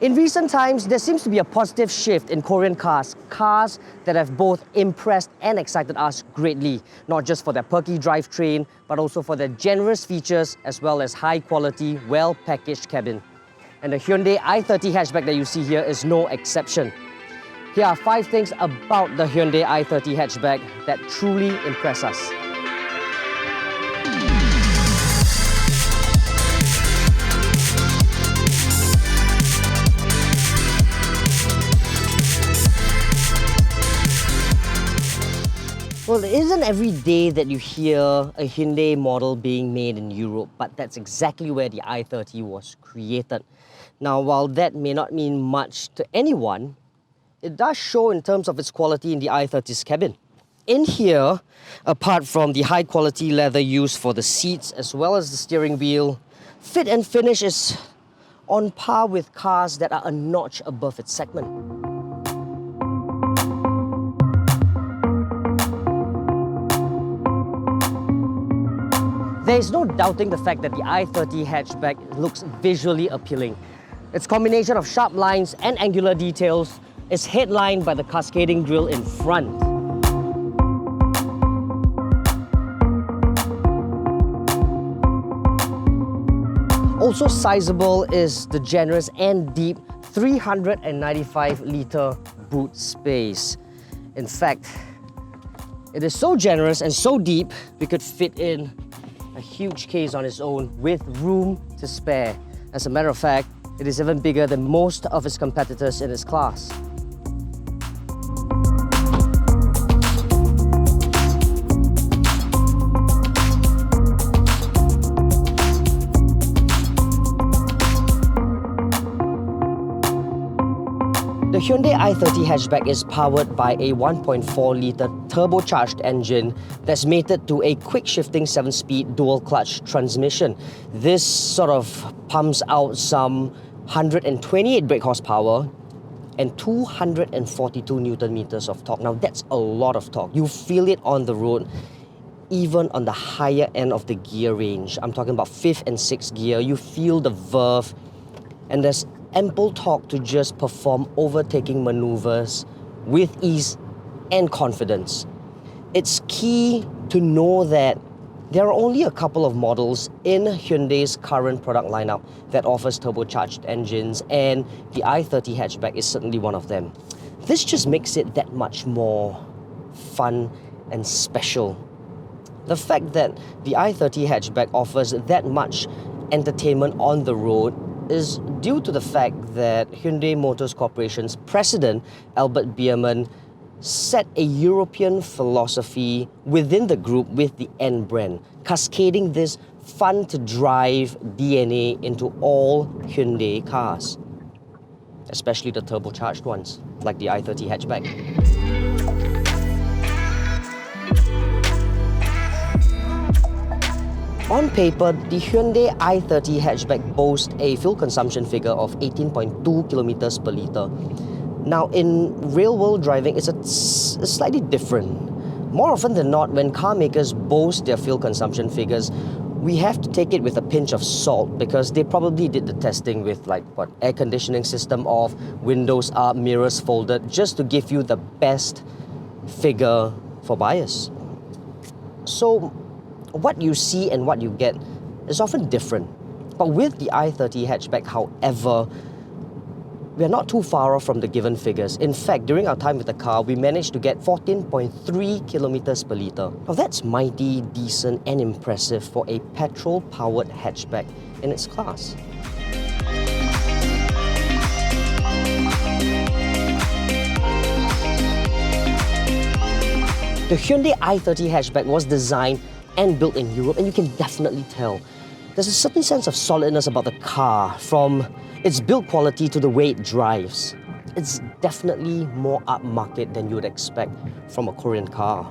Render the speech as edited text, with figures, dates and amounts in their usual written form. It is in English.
In recent times, there seems to be a positive shift in Korean cars that have both impressed and excited us greatly, not just for their perky drivetrain, but also for their generous features as well as high-quality, well-packaged cabin. And the Hyundai i30 hatchback that you see here is no exception. Here are 5 things about the Hyundai i30 hatchback that truly impress us. Well, it isn't every day that you hear a Hyundai model being made in Europe, but that's exactly where the i30 was created. Now, while that may not mean much to anyone, it does show in terms of its quality in the i30's cabin. In here, apart from the high-quality leather used for the seats as well as the steering wheel, fit and finish is on par with cars that are a notch above its segment. There is no doubting the fact that the i30 hatchback looks visually appealing. Its combination of sharp lines and angular details is headlined by the cascading grille in front. Also sizable is the generous and deep 395-litre boot space. In fact, it is so generous and so deep, we could fit in a huge case on its own with room to spare. As a matter of fact, it is even bigger than most of its competitors in its class. The Hyundai i30 hatchback is powered by a 1.4-litre turbocharged engine that's mated to a quick-shifting 7-speed dual-clutch transmission. This sort of pumps out some 128 brake horsepower and 242 Newton meters of torque. Now that's a lot of torque. You feel it on the road, even on the higher end of the gear range. I'm talking about 5th and 6th gear. You feel the verve, and there's ample torque to just perform overtaking maneuvers with ease and confidence. It's key to know that there are only a couple of models in Hyundai's current product lineup that offers turbocharged engines, and the i30 hatchback is certainly one of them. This just makes it that much more fun and special. The fact that the i30 hatchback offers that much entertainment on the road is due to the fact that Hyundai Motors Corporation's president, Albert Biermann, set a European philosophy within the group with the N brand, cascading this fun-to-drive DNA into all Hyundai cars, especially the turbocharged ones, like the i30 hatchback. On paper, the Hyundai i30 hatchback boasts a fuel consumption figure of 18.2 kilometers per litre. Now, in real-world driving, it's slightly different. More often than not, when car makers boast their fuel consumption figures, we have to take it with a pinch of salt because they probably did the testing with air conditioning system off, windows up, mirrors folded, just to give you the best figure for buyers. So, what you see and what you get is often different. But with the i30 hatchback, however, we are not too far off from the given figures. In fact, during our time with the car, we managed to get 14.3 kilometers per litre. Now that's mighty decent and impressive for a petrol-powered hatchback in its class. The Hyundai i30 hatchback was designed and built in Europe, and you can definitely tell. There's a certain sense of solidness about the car, from its build quality to the way it drives. It's definitely more upmarket than you would expect from a Korean car.